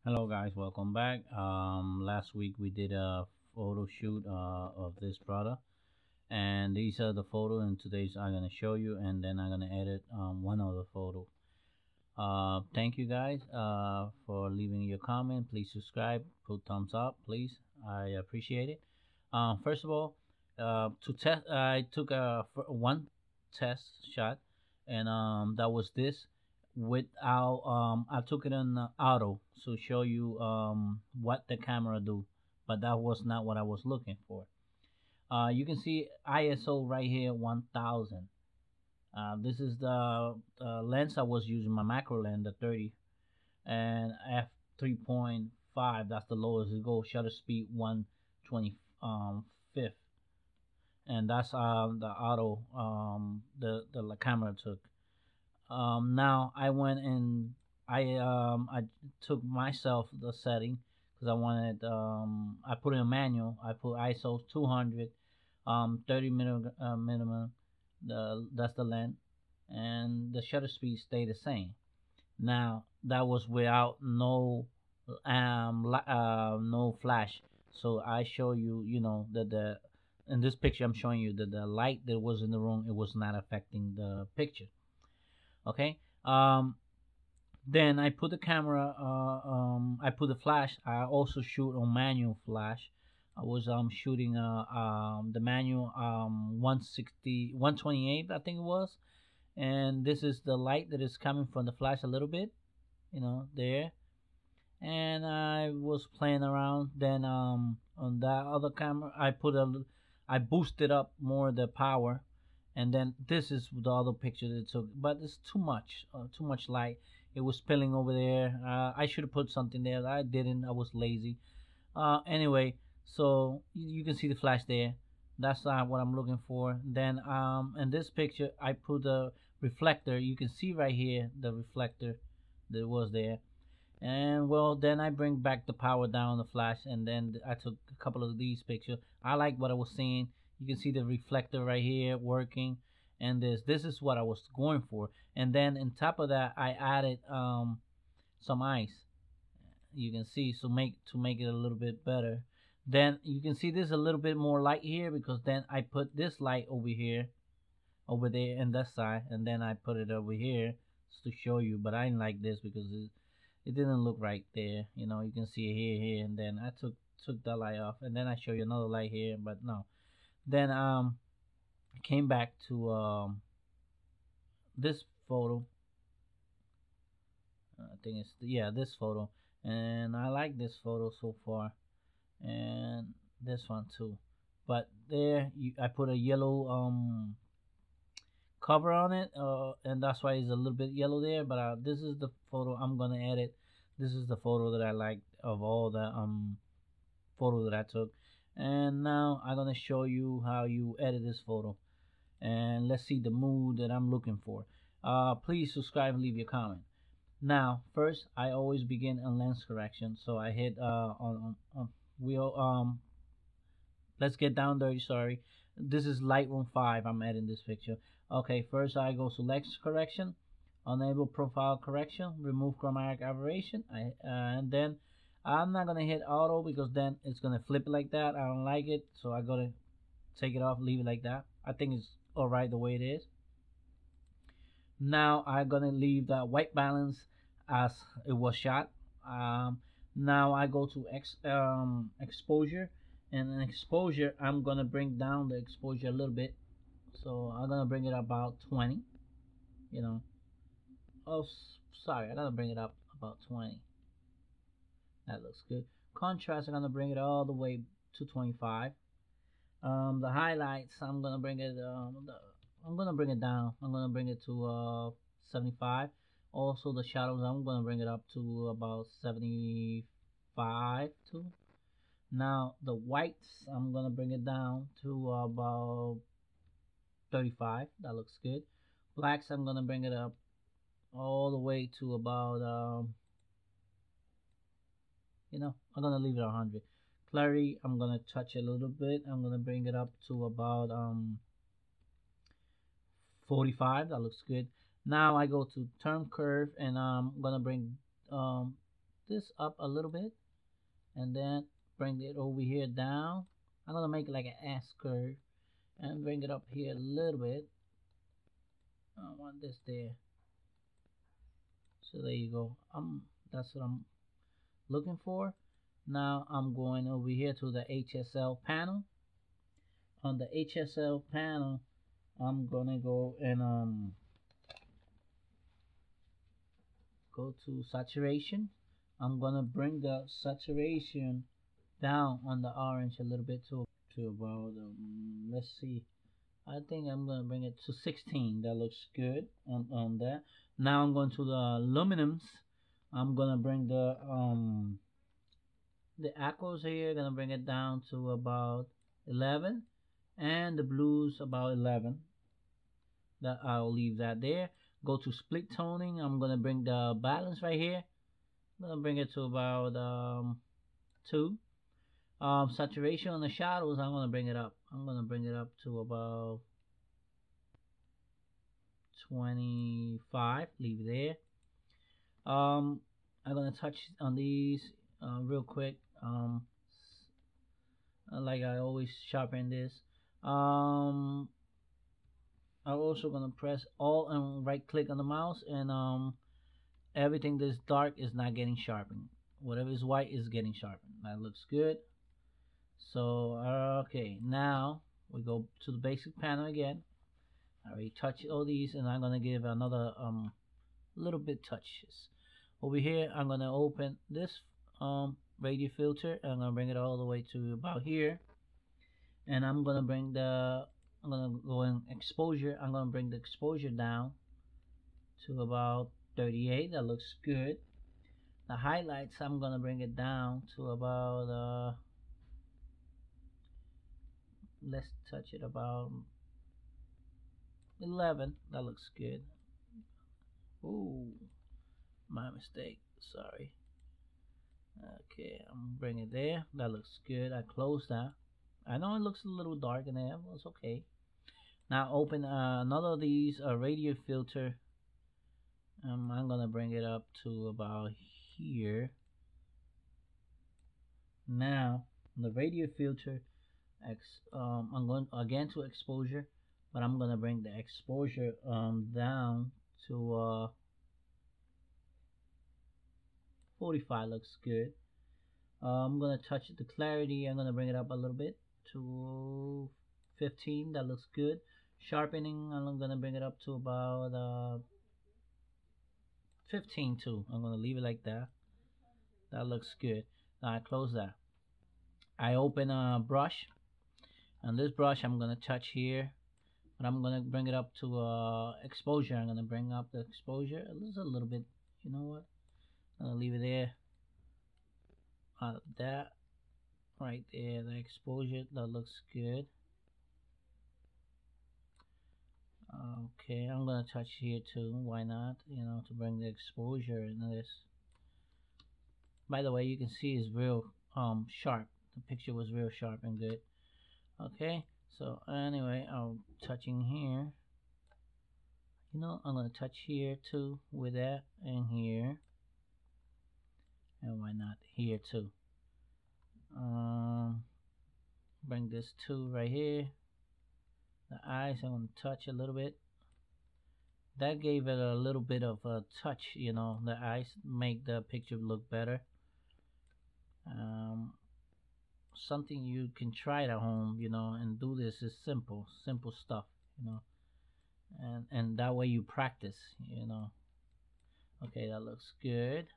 Hello guys, welcome back. Last week we did a photo shoot of this product, and these are the photo. And today's I'm gonna show you, and then I'm gonna edit one of the photo. Thank you guys for leaving your comment. Please subscribe, put thumbs up, please. I appreciate it. First of all, to test, I took one test shot, and that was this without. I took it in auto to show you what the camera do, but that was not what I was looking for. You can see ISO right here, 1000. This is the lens I was using, my macro lens, the 30, and f3.5. That's the lowest it goes. Shutter speed 1/25th, and that's the auto the camera took. Now I went and I took myself the setting because I wanted I put in a manual. I put ISO 200, 30 minimum. That's the length, and the shutter speed stayed the same. Now that was without no flash. So I show you, that the in this picture I'm showing you that the light that was in the room, it was not affecting the picture. Okay. Then I put the camera. I put the flash. I also shoot on manual flash. I was shooting the manual 160 128, I think it was, and this is the light that is coming from the flash a little bit, there. And I was playing around. Then on that other camera, I boosted up more the power, and then this is the other picture that it took. But it's too much light. It was spilling over there. I should have put something there. I didn't. I was lazy. Anyway, so you can see the flash there. That's not what I'm looking for. Then in this picture, I put the reflector. You can see right here the reflector that was there. And well, then I bring back the power down the flash, and then I took a couple of these pictures. I like what I was seeing. You can see the reflector right here working, and this is what I was going for. And then on top of that, I added some ice. You can see, so make it a little bit better. Then you can see there's a little bit more light here because then I put this light over here, over there, and that side, and then I put it over here just to show you. But I didn't like this because it didn't look right there. You can see it here, and then I took that light off, and then I show you another light here, but no. Then I came back to this photo. I think it's, yeah, this photo, and I like this photo so far, and this one too. But there, I put a yellow cover on it, and that's why it's a little bit yellow there. But this is the photo I'm gonna edit. This is the photo that I like of all the photo that I took, and now I'm gonna show you how you edit this photo, and let's see the mood that I'm looking for. Please subscribe and leave your comment. Now, first, I always begin on lens correction, so I hit on wheel let's get down dirty. Sorry, this is Lightroom 5. I'm adding this picture. Okay, first I go to lens correction, enable profile correction, remove chromatic aberration. And then I'm not gonna hit auto because then it's gonna flip it like that. I don't like it, so I gotta take it off, leave it like that. I think it's alright the way it is. Now I'm gonna leave the white balance as it was shot. Now I go to exposure, and in exposure I'm gonna bring down the exposure a little bit. So I'm gonna bring it about 20. You know. Oh, sorry, I gotta bring it up about 20. That looks good. Contrast, I'm gonna bring it all the way to 25. The highlights, I'm gonna bring it down. I'm gonna bring it to 75. Also the shadows, I'm gonna bring it up to about 75 too. Now the whites, I'm gonna bring it down to about 35. That looks good. Blacks, I'm gonna bring it up all the way to about I'm gonna leave it 100. Clarity, I'm gonna touch it a little bit. I'm gonna bring it up to about 45. That looks good. Now I go to term curve, and I'm gonna bring this up a little bit and then bring it over here down. I'm gonna make it like an S curve and bring it up here a little bit. I want this there. So there you go. That's what I'm looking for. Now I'm going over here to the HSL panel. On the HSL panel, I'm gonna go and go to saturation. I'm gonna bring the saturation down on the orange a little bit to about let's see, I think I'm gonna bring it to 16. That looks good on that. Now I'm going to the aluminums. I'm gonna bring the aquas here, gonna bring it down to about 11, and the blues about 11. That I'll leave that there. Go to split toning. I'm gonna bring the balance right here. I'm gonna bring it to about 2. Saturation on the shadows, I'm gonna bring it up. I'm gonna bring it up to about 25. Leave it there. I'm gonna touch on these real quick. Like I always sharpen this. I'm also gonna press Alt and right click on the mouse, and everything that's dark is not getting sharpened. Whatever is white is getting sharpened. That looks good. So okay, now we go to the basic panel again. I already touched all these, and I'm gonna give another little bit touches. Over here, I'm gonna open this radio filter, and I'm gonna bring it all the way to about here, and I'm gonna go in exposure. I'm gonna bring the exposure down to about 38. That looks good. The highlights, I'm gonna bring it down to about let's touch it about 11. That looks good. Ooh, my mistake, sorry. Okay, I'm bringing it there. That looks good. I close that. I know it looks a little dark in there, but it's okay. Now open another of these radio filter. I'm gonna bring it up to about here. Now the radio filter, I'm going again to exposure, but I'm gonna bring the exposure down to 45. Looks good. I'm gonna touch the clarity. I'm gonna bring it up a little bit to 15. That looks good. Sharpening, I'm gonna bring it up to about 15 too. I'm gonna leave it like that. That looks good. Now I close that. I open a brush, and this brush I'm gonna touch here, but I'm gonna bring it up to exposure. I'm gonna bring up the exposure just a little bit. You know what? I'm gonna leave it there. That right there, the exposure, that looks good. Okay, I'm gonna touch here too. Why not? You know, to bring the exposure in this. By the way, you can see it's real sharp. The picture was real sharp and good. Okay, so anyway, I'm touching here. You know, I'm gonna touch here too with that, and here, and why not here too. Bring this too right here. The eyes, I'm gonna touch a little bit. That gave it a little bit of a touch, you know. The eyes make the picture look better. Something you can try at home, you know, and do this is simple stuff, you know, and that way you practice, you know. Okay, that looks good.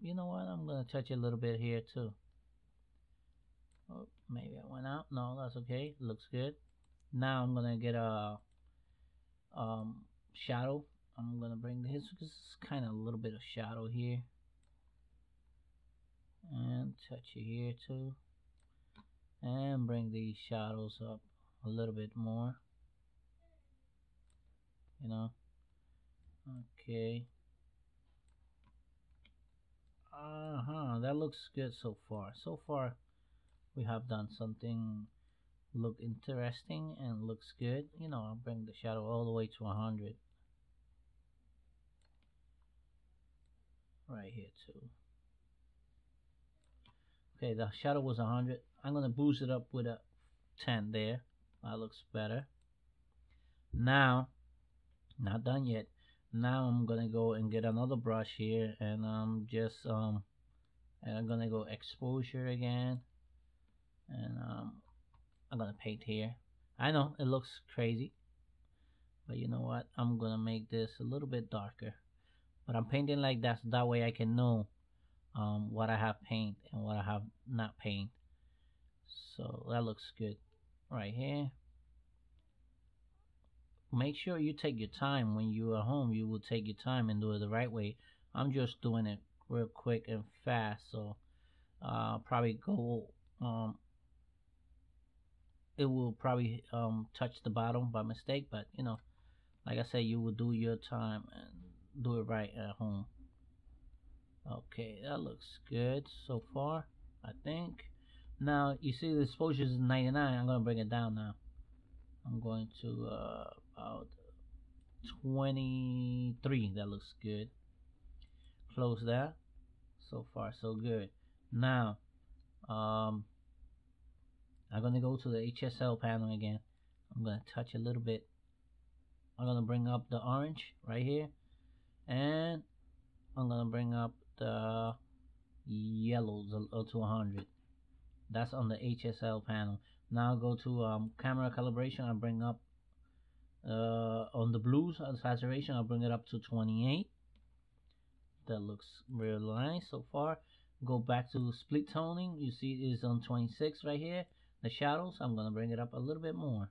You know what, I'm gonna touch a little bit here too. Oh, maybe I went out. No, that's okay. Looks good. Now I'm gonna get a shadow. I'm gonna bring this because it's kind of a little bit of shadow here, and touch it here too, and bring these shadows up a little bit more, you know. Okay. That looks good so far. So far we have done something look interesting and looks good. You know, I'll bring the shadow all the way to 100 right here too. Okay, the shadow was 100. I'm gonna boost it up with a 10 there. That looks better. Now, not done yet. Now I'm gonna go and get another brush here, and and I'm gonna go exposure again, and I'm gonna paint here. I know it looks crazy, but you know what? I'm gonna make this a little bit darker. But I'm painting like that, so that way I can know what I have paint and what I have not paint. So that looks good right here. Make sure you take your time when you are home. You will take your time and do it the right way. I'm just doing it real quick and fast, so probably go it will probably touch the bottom by mistake, but you know, like I said, you will do your time and do it right at home. Okay, that looks good so far, I think. Now you see the exposure is 99. I'm gonna bring it down now. I'm going to about 23. That looks good. Close that. So far so good. Now I'm gonna go to the HSL panel again. I'm gonna touch a little bit. I'm gonna bring up the orange right here, and I'm gonna bring up the yellows to 100. That's on the HSL panel. Now go to camera calibration. I'll bring up on the blues saturation. I'll bring it up to 28. That looks real nice so far. Go back to split toning. You see it is on 26 right here. The shadows, I'm gonna bring it up a little bit more.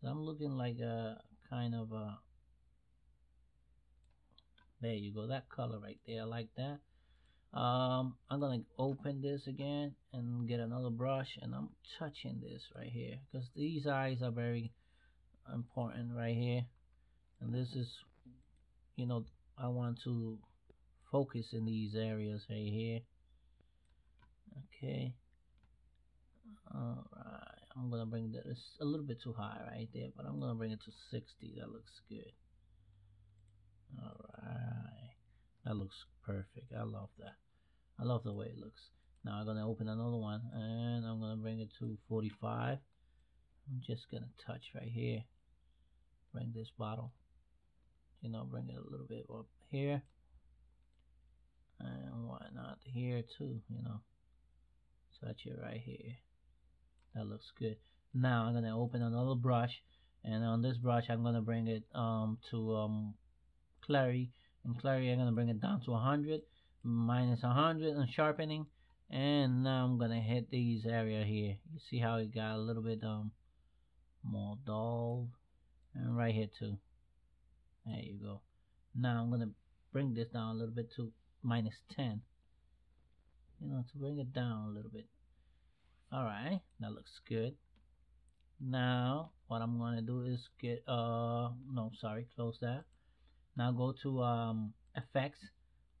I'm looking like a kind of a, there you go, that color right there. I like that. I'm gonna open this again and get another brush, and I'm touching this right here because these eyes are very important right here, and this is, you know, I want to focus in these areas right here. Okay, all right, I'm gonna bring this a little bit too high right there, but I'm gonna bring it to 60. That looks good. All right, that looks perfect. I love that. I love the way it looks. Now I'm gonna open another one, and I'm gonna bring it to 45. I'm just gonna touch right here. Bring this bottle, you know, bring it a little bit up here, and why not here too, you know, touch it right here. That looks good. Now I'm gonna open another brush, and on this brush I'm gonna bring it to clarity. And clarity I'm gonna bring it down to 100, minus 100 and sharpening. And now I'm gonna hit these area here. You see how it got a little bit more dull, and right here too. There you go. Now I'm gonna bring this down a little bit to minus 10, you know, to bring it down a little bit. Alright, that looks good. Now what I'm gonna do is get no, sorry, close that. Now go to effects,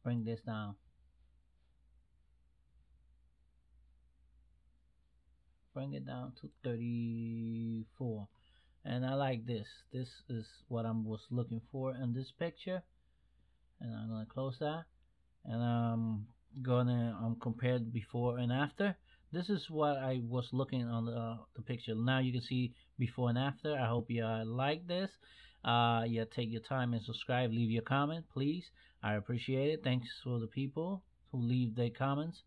bring this down. Bring it down to 34. And I like this. This is what I was looking for in this picture. And I'm gonna close that. And I'm gonna compare before and after. This is what I was looking on the picture. Now you can see before and after. I hope you like this. Yeah, take your time and subscribe. Leave your comment, please. I appreciate it. Thanks for the people who leave their comments,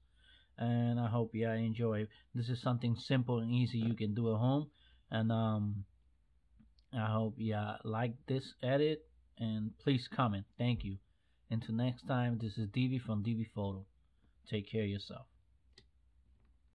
and I hope you enjoy. This is something simple and easy you can do at home, and I hope you like this edit, and please comment. Thank you. Until next time, this is DV from DV Photo. Take care of yourself.